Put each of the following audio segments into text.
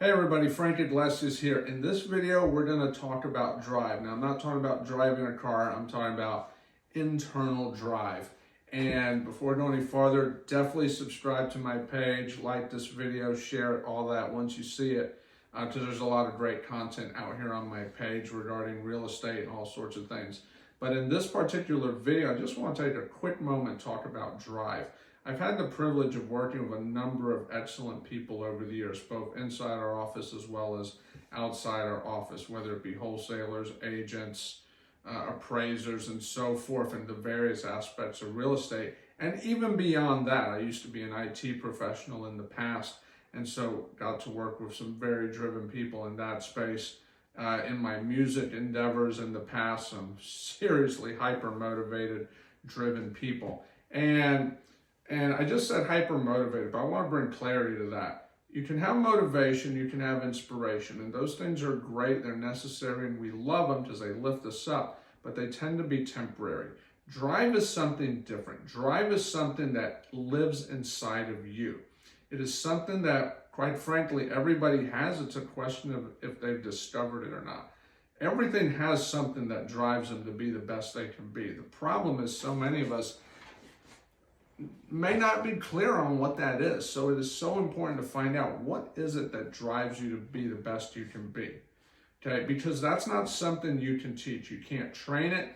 Hey everybody, Frank Iglesias here. In this video, we're going to talk about drive. Now, I'm not talking about driving a car, I'm talking about internal drive. And before going any farther, definitely subscribe to my page, like this video, share it, all that once you see it, because there's a lot of great content out here on my page regarding real estate and all sorts of things. But in this particular video, I just want to take a quick moment and talk about drive. I've had the privilege of working with a number of excellent people over the years, both inside our office as well as outside our office, whether it be wholesalers, agents, appraisers, and so forth, in the various aspects of real estate. And even beyond that, I used to be an IT professional in the past, and so got to work with some very driven people in that space. In my music endeavors in the past, some seriously hyper-motivated, driven people. And I just said hyper-motivated, but I want to bring clarity to that. You can have motivation, you can have inspiration, and those things are great, they're necessary, and we love them because they lift us up, but they tend to be temporary. Drive is something different. Drive is something that lives inside of you. It is something that, quite frankly, everybody has. It's a question of if they've discovered it or not. Everything has something that drives them to be the best they can be. The problem is so many of us may not be clear on what that is. So it is so important to find out what is it that drives you to be the best you can be. Okay, because that's not something you can teach. You can't train it.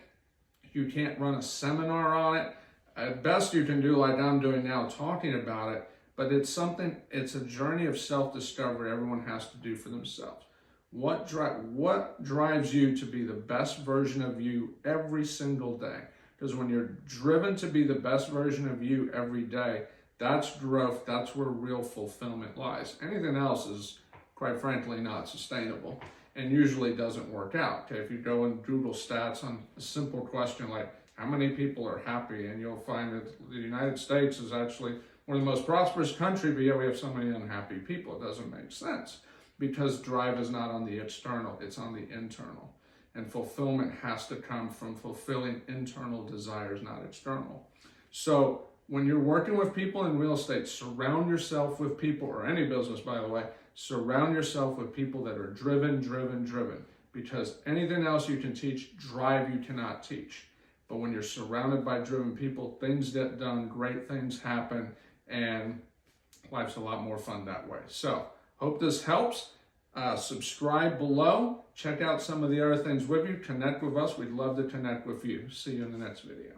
You can't run a seminar on it. At best you can do like I'm doing now, talking about it, but it's a journey of self-discovery everyone has to do for themselves. What drives you to be the best version of you every single day? Because when you're driven to be the best version of you every day, that's growth, that's where real fulfillment lies. Anything else is, quite frankly, not sustainable and usually doesn't work out. Okay, if you go and Google stats on a simple question like, how many people are happy? And you'll find that the United States is actually one of the most prosperous countries, but yet we have so many unhappy people. It doesn't make sense because drive is not on the external, it's on the internal. And fulfillment has to come from fulfilling internal desires, not external. So when you're working with people in real estate, surround yourself with people, or any business, by the way, surround yourself with people that are driven. Because anything else you can teach, drive you cannot teach. But when you're surrounded by driven people, things get done, great things happen, and life's a lot more fun that way. So hope this helps. Subscribe below. Check out some of the other things with you. Connect with us. We'd love to connect with you. See you in the next video.